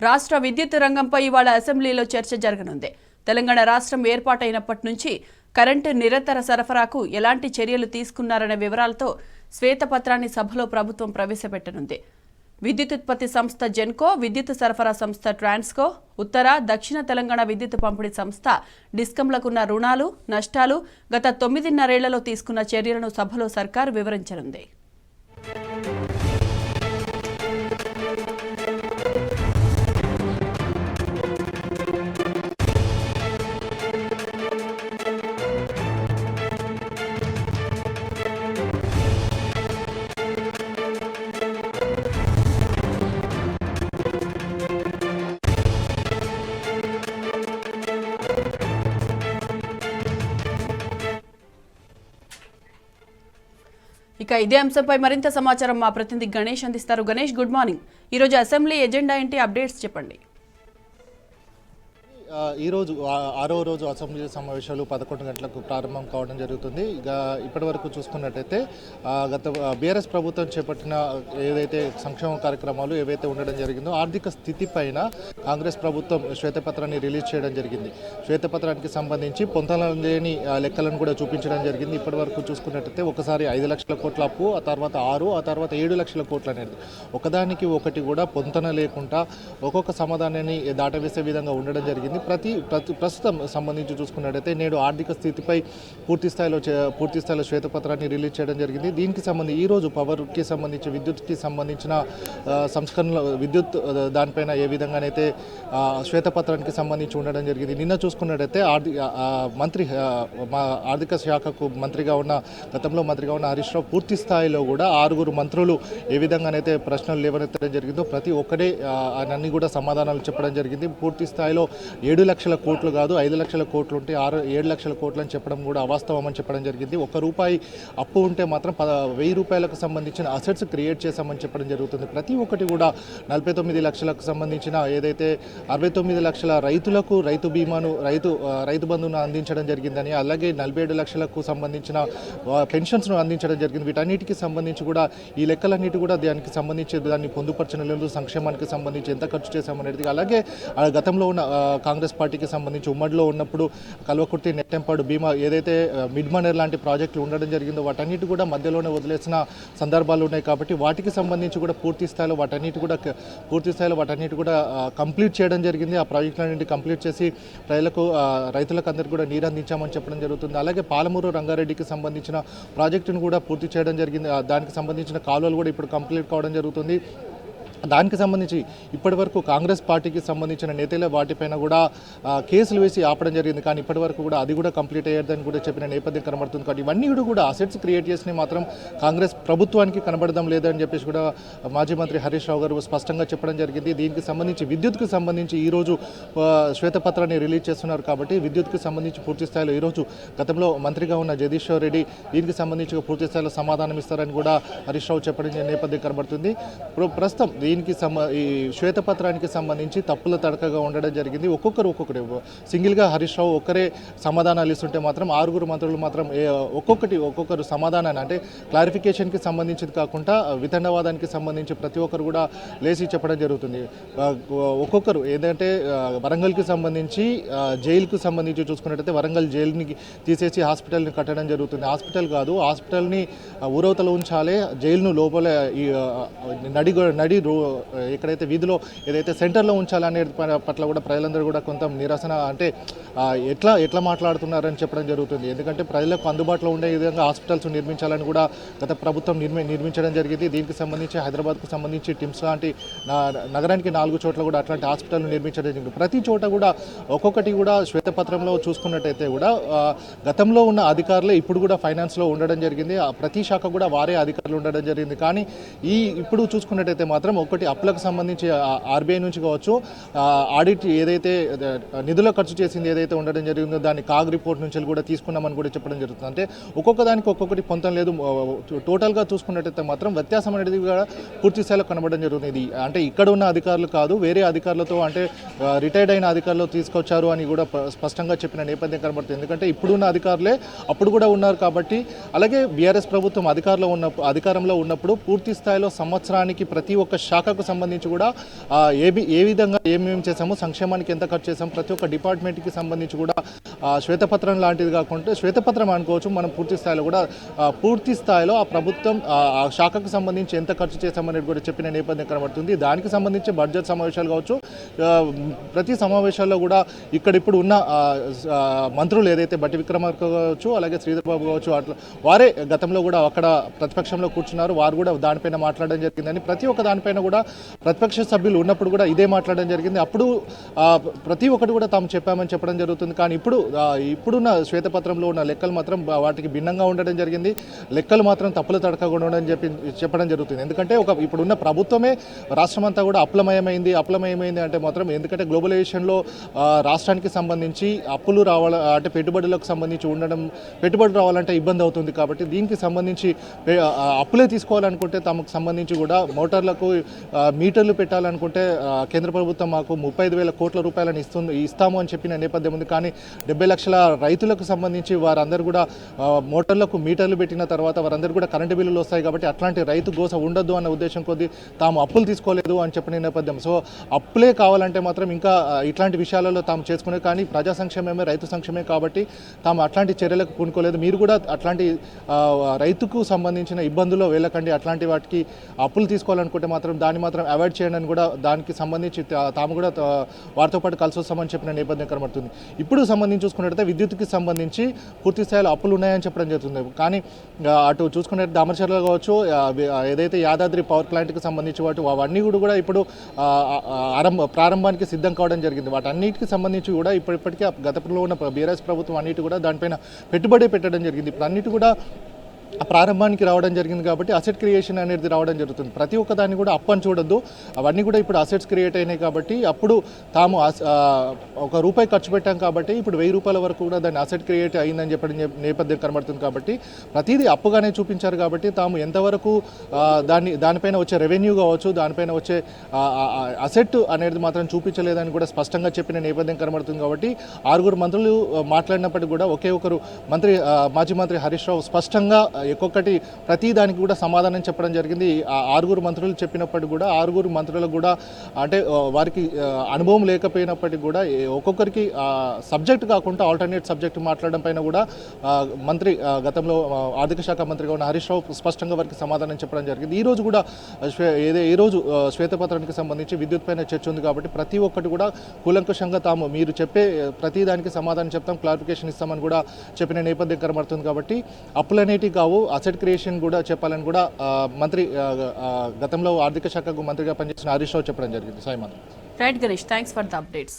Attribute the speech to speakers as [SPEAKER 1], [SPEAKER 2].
[SPEAKER 1] రాష్ట్ర విద్యుత్ రంగంపై ఇవాళ అసెంబ్లీలో చర్చ జరగనుంది. తెలంగాణ రాష్ట్రం ఏర్పాటైనప్పటి నుంచి కరెంటు నిరంతర సరఫరాకు ఎలాంటి చర్యలు తీసుకున్నారనే వివరాలతో శ్వేతపత్రాన్ని సభలో ప్రభుత్వం ప్రవేశపెట్టనుంది. విద్యుత్ ఉత్పత్తి సంస్థ జెన్కో, విద్యుత్ సరఫరా సంస్థ ట్రాన్స్కో, ఉత్తర, దక్షిణ తెలంగాణ విద్యుత్ పంపిణీ సంస్థ డిస్కంలకున్న రుణాలు, నష్టాలు, గత 9.5 ఏళ్లలో తీసుకున్న చర్యలను సభలో సర్కారు వివరించనుంది. ఇక ఇదే అంశంపై మరింత సమాచారం మా ప్రతినిధి గణేష్ అందిస్తారు. Ganesh, good morning. ఈరోజు అసెంబ్లీ ఎజెండా ఏంటి, అప్డేట్స్ చెప్పండి.
[SPEAKER 2] ఈరోజు 6వ రోజు అసెంబ్లీ సమావేశాలు 11 గంటలకు ప్రారంభం కావడం జరుగుతుంది. ఇక ఇప్పటి వరకు చూసుకున్నట్టయితే గత బీఆర్ఎస్ ప్రభుత్వం చేపట్టిన ఏదైతే సంక్షేమ కార్యక్రమాలు ఏవైతే ఉండడం జరిగిందో ఆర్థిక స్థితి పైన కాంగ్రెస్ ప్రభుత్వం శ్వేతపత్రాన్ని రిలీజ్ చేయడం జరిగింది. శ్వేతపత్రానికి సంబంధించి పొంతన లేని లెక్కలను కూడా చూపించడం జరిగింది. ఇప్పటి వరకు చూసుకున్నట్టయితే ఒకసారి 5 లక్షల కోట్ల అప్పు, ఆ తర్వాత 6, ఆ తర్వాత 7 లక్షల కోట్లు అనేది ఒకదానికి ఒకటి కూడా పొంతన లేకుండా ఒక్కొక్క సమాధానాన్ని దాటవేసే విధంగా ఉండడం జరిగింది. ప్రస్తుతం సంబంధించి చూసుకున్నట్టయితే నేడు ఆర్థిక స్థితిపై పూర్తి స్థాయిలో శ్వేతపత్రాన్ని రిలీజ్ చేయడం జరిగింది. దీనికి సంబంధించి ఈరోజు పవర్కి సంబంధించి విద్యుత్కి సంబంధించిన సంస్కరణలు విద్యుత్ దానిపైన ఏ విధంగానైతే శ్వేతపత్రానికి సంబంధించి ఉండడం జరిగింది. నిన్న చూసుకున్నట్టయితే ఆర్థిక శాఖకు గతంలో మంత్రిగా ఉన్న హరీష్ రావు పూర్తి స్థాయిలో కూడా 6 మంత్రులు ఏ విధంగానైతే ప్రశ్నలు లేవనెత్తడం జరిగిందో ప్రతి ఒక్కడే అన్ని కూడా సమాధానాలు చెప్పడం జరిగింది. పూర్తి స్థాయిలో 7 లక్షల కోట్లు కాదు, 5 లక్షల కోట్లు ఉంటే 7 లక్షల కోట్లు అని చెప్పడం కూడా అవాస్తవం అని చెప్పడం జరిగింది. ₹1 అప్పు ఉంటే మాత్రం ₹1000 సంబంధించిన అసెట్స్ క్రియేట్ చేశామని చెప్పడం జరుగుతుంది. ప్రతి ఒక్కటి కూడా 49 లక్షలకు సంబంధించిన ఏదైతే 69 లక్షల రైతులకు రైతు బీమాను రైతు బంధువును అందించడం జరిగిందని, అలాగే 47 లక్షలకు సంబంధించిన పెన్షన్స్ను అందించడం జరిగింది. వీటన్నిటికీ సంబంధించి కూడా ఈ లెక్కలన్నిటి కూడా దానికి సంబంధించి దాన్ని పొందుపరచడం లేదు. సంక్షేమానికి సంబంధించి ఎంత ఖర్చు చేశామనేది, అలాగే గతంలో ఉన్న కాంగ్రెస్ పార్టీకి సంబంధించి ఉమ్మడిలో ఉన్నప్పుడు కల్వకుర్తి, నెట్టెంపాడు, భీమా ఏదైతే మిడ్ మనేర్ లాంటి ప్రాజెక్టులు ఉండడం జరిగిందో వాటన్నిటి కూడా మధ్యలోనే వదిలేసిన సందర్భాలు ఉన్నాయి. కాబట్టి వాటికి సంబంధించి కూడా పూర్తి స్థాయిలో వాటన్నిటి కూడా కంప్లీట్ చేయడం జరిగింది. ఆ ప్రాజెక్టులన్నింటి కంప్లీట్ చేసి రైతులకు అందరికీ కూడా నీరు అందించామని చెప్పడం జరుగుతుంది. అలాగే పాలమూరు రంగారెడ్డికి సంబంధించిన ప్రాజెక్టును కూడా పూర్తి చేయడం జరిగింది. దానికి సంబంధించిన కాలువలు కూడా ఇప్పుడు కంప్లీట్ కావడం జరుగుతుంది. దానికి సంబంధించి ఇప్పటి వరకు కాంగ్రెస్ పార్టీకి సంబంధించిన నేతలే వాటిపైన కూడా కేసులు వేసి ఆపడం జరిగింది. కానీ ఇప్పటి వరకు కూడా అది కూడా కంప్లీట్ అయ్యేదని కూడా చెప్పిన నేపథ్యం కనబడుతుంది. కాబట్టి ఇవన్నీ కూడా అసెట్స్ క్రియేట్ చేసినవి మాత్రం కాంగ్రెస్ ప్రభుత్వానికి కనబడడం లేదని చెప్పేసి కూడా మాజీ మంత్రి హరీష్ రావు గారు స్పష్టంగా చెప్పడం జరిగింది. దీనికి సంబంధించి విద్యుత్కు సంబంధించి ఈరోజు శ్వేతపత్రాన్ని రిలీజ్ చేస్తున్నారు. కాబట్టి విద్యుత్కు సంబంధించి పూర్తి స్థాయిలో ఈరోజు గతంలో మంత్రిగా ఉన్న జగదీశ్వర్ రెడ్డి దీనికి సంబంధించి పూర్తి స్థాయిలో సమాధానం ఇస్తారని కూడా హరీష్ రావు చెప్పడం నేపథ్యం కనబడుతుంది. ప్రస్తుతం ఈ శ్వేతపత్రానికి సంబంధించి తప్పుల తడకగా ఉండడం జరిగింది. ఒక్కొక్కరు సింగిల్గా హరీష్ రావు ఒక్కరే సమాధానాలు ఇస్తుంటే మాత్రం 6 మంత్రులు మాత్రం ఒక్కొక్కరు సమాధానాన్ని అంటే క్లారిఫికేషన్కి సంబంధించింది కాకుండా వితండవాదానికి సంబంధించి ప్రతి ఒక్కరు కూడా లేచి చెప్పడం జరుగుతుంది. ఒక్కొక్కరు ఏంటంటే వరంగల్కి సంబంధించి జైలుకు సంబంధించి చూసుకున్నట్టయితే వరంగల్ జైలుని తీసేసి హాస్పిటల్ని కట్టడం జరుగుతుంది. హాస్పిటల్ కాదు, హాస్పిటల్ని ఊరవతల ఉంచాలి, జైలును లోపల నడి ఎక్కడైతే వీధిలో ఏదైతే సెంటర్లో ఉంచాలనే పట్ల కూడా ప్రజలందరూ కూడా కొంత నిరసన అంటే ఎట్లా మాట్లాడుతున్నారని చెప్పడం జరుగుతుంది. ఎందుకంటే ప్రజలకు అందుబాటులో ఉండే విధంగా హాస్పిటల్స్ నిర్మించాలని కూడా గత ప్రభుత్వం నిర్మించడం జరిగింది. దీనికి సంబంధించి హైదరాబాద్కు సంబంధించి టిమ్స్ లాంటి నగరానికి 4 చోట్ల కూడా అట్లాంటి హాస్పిటల్ నిర్మించడం జరిగింది. ప్రతి చోట కూడా ఒక్కొక్కటి కూడా శ్వేతపత్రంలో చూసుకున్నట్టయితే కూడా గతంలో ఉన్న అధికారులే ఇప్పుడు కూడా ఫైనాన్స్లో ఉండడం జరిగింది. ప్రతి శాఖ కూడా వారే అధికారులు ఉండడం జరిగింది. కానీ ఇప్పుడు చూసుకున్నట్టయితే మాత్రం ఒకటి అప్పులకు సంబంధించి ఆర్బీఐ నుంచి కావచ్చు, ఆడిట్ ఏదైతే నిధుల ఖర్చు చేసింది ఏదైతే ఉండడం జరిగిందో దాన్ని కాగ్ రిపోర్ట్ నుంచి కూడా తీసుకున్నామని కూడా చెప్పడం జరుగుతుంది. అంటే ఒక్కొక్క దానికి ఒక్కొక్కటి పొంతం లేదు. టోటల్గా చూసుకున్నట్టయితే మాత్రం వ్యత్యాసం అనేది కూడా పూర్తి స్థాయిలో కనబడడం జరుగుతుంది. అంటే ఇక్కడ ఉన్న అధికారులు కాదు, వేరే అధికారులతో అంటే రిటైర్డ్ అయిన అధికారులు తీసుకొచ్చారు అని కూడా స్పష్టంగా చెప్పిన నేపథ్యం కనబడుతుంది. ఎందుకంటే ఇప్పుడున్న అధికారులే అప్పుడు కూడా ఉన్నారు కాబట్టి. అలాగే బీఆర్ఎస్ ప్రభుత్వం అధికారంలో ఉన్నప్పుడు పూర్తి స్థాయిలో సంవత్సరానికి ప్రతి ఒక్క శాఖకు సంబంధించి కూడా ఏ విధంగా ఏమేమి చేసాము, సంక్షేమానికి ఎంత ఖర్చు చేసాము, ప్రతి ఒక్క డిపార్ట్మెంట్కి సంబంధించి కూడా శ్వేతపత్రం లాంటిది కాకుండా శ్వేతపత్రం అనుకోవచ్చు. మనం పూర్తి స్థాయిలో కూడా పూర్తి స్థాయిలో ఆ ప్రభుత్వం ఆ శాఖకు సంబంధించి ఎంత ఖర్చు చేశామనేది కూడా చెప్పిన నేపథ్యం కనబడుతుంది. దానికి సంబంధించి బడ్జెట్ సమావేశాలు కావచ్చు, ప్రతి సమావేశాల్లో కూడా ఇప్పుడు ఉన్న మంత్రులు ఏదైతే బట్టి విక్రమార్క కావచ్చు, అలాగే శ్రీధర్ బాబు కావచ్చు, అట్లా వారే గతంలో కూడా అక్కడ ప్రతిపక్షంలో కూర్చున్నారు. వారు కూడా దానిపైన మాట్లాడడం జరిగిందని, ప్రతి ఒక్క దానిపైన కూడా ప్రతిపక్ష సభ్యులు ఉన్నప్పుడు కూడా ఇదే మాట్లాడడం జరిగింది. అప్పుడు ప్రతి ఒక్కటి కూడా తాము చెప్పామని చెప్పడం జరుగుతుంది. కానీ ఇప్పుడున్న శ్వేతపత్రంలో ఉన్న లెక్కలు మాత్రం వాటికి భిన్నంగా ఉండడం జరిగింది. లెక్కలు మాత్రం తప్పులు తడకకుండా ఉండని చెప్పడం జరుగుతుంది. ఎందుకంటే ఇప్పుడున్న ప్రభుత్వమే రాష్ట్రం అంతా కూడా అప్లమయమైంది అంటే మాత్రం, ఎందుకంటే గ్లోబలైజేషన్లో రాష్ట్రానికి సంబంధించి అప్పులు అంటే పెట్టుబడులకు సంబంధించి పెట్టుబడి రావాలంటే ఇబ్బంది అవుతుంది. కాబట్టి దీనికి సంబంధించి అప్పులే తీసుకోవాలనుకుంటే తమకు సంబంధించి కూడా మోటార్లకు మీటర్లు పెట్టాలనుకుంటే కేంద్ర ప్రభుత్వం మాకు 35,000 కోట్ల రూపాయలను ఇస్తాము అని చెప్పిన నేపథ్యం ఉంది. కానీ 70 లక్షల రైతులకు సంబంధించి వారందరూ కూడా మోటార్లకు మీటర్లు పెట్టిన తర్వాత వారందరూ కూడా కరెంటు బిల్లులు వస్తాయి. కాబట్టి అట్లాంటి రైతు గోస ఉండొద్దు అన్న ఉద్దేశం కొద్దీ తాము అప్పులు తీసుకోలేదు అని చెప్పిన నేపథ్యం. సో అప్పులే కావాలంటే మాత్రం ఇంకా ఇట్లాంటి విషయాలలో తాము చేసుకునేది. కానీ ప్రజా సంక్షేమమే రైతు సంక్షేమే కాబట్టి తాము అట్లాంటి చర్యలకు పూనుకోలేదు. మీరు కూడా అట్లాంటి రైతుకు సంబంధించిన ఇబ్బందుల్లో వెళ్ళకండి, అట్లాంటి వాటికి అప్పులు తీసుకోవాలనుకుంటే మాత్రం దాన్ని మాత్రం అవాయిడ్ చేయండి అని కూడా దానికి సంబంధించి తాము కూడా వారితో పాటు కలిసి వస్తామని చెప్పిన నేపథ్యం కనబడుతుంది. ఇప్పుడు సంబంధించి చూసుకున్నట్లయితే విద్యుత్కి సంబంధించి పూర్తి స్థాయిలో అప్పులు ఉన్నాయని చెప్పడం జరుగుతుంది. కానీ అటు చూసుకున్నట్టు దామరచర్ల కావచ్చు, ఏదైతే యాదాద్రి పవర్ ప్లాంట్కి సంబంధించి అవన్నీ కూడా ఇప్పుడు ప్రారంభానికి సిద్ధం కావడం జరిగింది. వాటన్నిటికి సంబంధించి కూడా ఇప్పటికీ గతంలో ఉన్న బీఆర్ఎస్ ప్రభుత్వం అన్నిటి కూడా దానిపైన పెట్టుబడి పెట్టడం జరిగింది. ఇప్పుడు అన్నిటి కూడా ప్రారంభానికి రావడం జరిగింది. కాబట్టి అసెట్ క్రియేషన్ అనేది రావడం జరుగుతుంది. ప్రతి ఒక్క దాన్ని కూడా అప్పు అని చూడొద్దు, అవన్నీ కూడా ఇప్పుడు అసెట్స్ క్రియేట్ అయినాయి. కాబట్టి అప్పుడు తాము ₹1 ఖర్చు పెట్టాం కాబట్టి ఇప్పుడు ₹1000 వరకు కూడా దాన్ని అసెట్ క్రియేట్ అయిందని చెప్పడం నేపథ్యం కనబడుతుంది. కాబట్టి ప్రతిదీ అప్పుగానే చూపించారు. కాబట్టి తాము ఎంతవరకు దానిపైన వచ్చే రెవెన్యూ కావచ్చు, దానిపైన వచ్చే అసెట్ అనేది మాత్రం చూపించలేదని కూడా స్పష్టంగా చెప్పిన నేపథ్యం కనబడుతుంది. కాబట్టి 6 మంత్రులు మాట్లాడినప్పటికీ కూడా ఒకే ఒకరు మాజీ మంత్రి హరీష్ రావు స్పష్టంగా ఒక్కొక్కటి ప్రతి దానికి కూడా సమాధానం చెప్పడం జరిగింది. 6 మంత్రులు చెప్పినప్పటికీ కూడా 6 మంత్రులకు కూడా అంటే వారికి అనుభవం లేకపోయినప్పటికీ కూడా ఒక్కొక్కరికి సబ్జెక్ట్ కాకుండా ఆల్టర్నేట్ సబ్జెక్ట్ మాట్లాడడం పైన కూడా మంత్రి గతంలో ఆర్థిక శాఖ మంత్రిగా ఉన్న హరీష్ రావు స్పష్టంగా వారికి సమాధానం చెప్పడం జరిగింది. ఈ రోజు కూడా ఈరోజు శ్వేతపత్రానికి సంబంధించి విద్యుత్ పైన చర్చ ఉంది. కాబట్టి ప్రతి ఒక్కటి కూడా కూలంకషంగా మీరు చెప్పే ప్రతి దానికి సమాధానం చెప్తాం, క్లారిఫికేషన్ ఇస్తామని కూడా చెప్పిన నేపథ్యం కనబడుతుంది. కాబట్టి అప్పులనేటివి కావు, అసెట్ క్రియేషన్ కూడా చెప్పాలని కూడా మంత్రి గతంలో ఆర్థిక శాఖకు మంత్రిగా పనిచేసిన హరీష్ రావు చెప్పడం జరిగింది. సాయి మంత్రి.
[SPEAKER 1] Right Ganesh, thanks for the updates.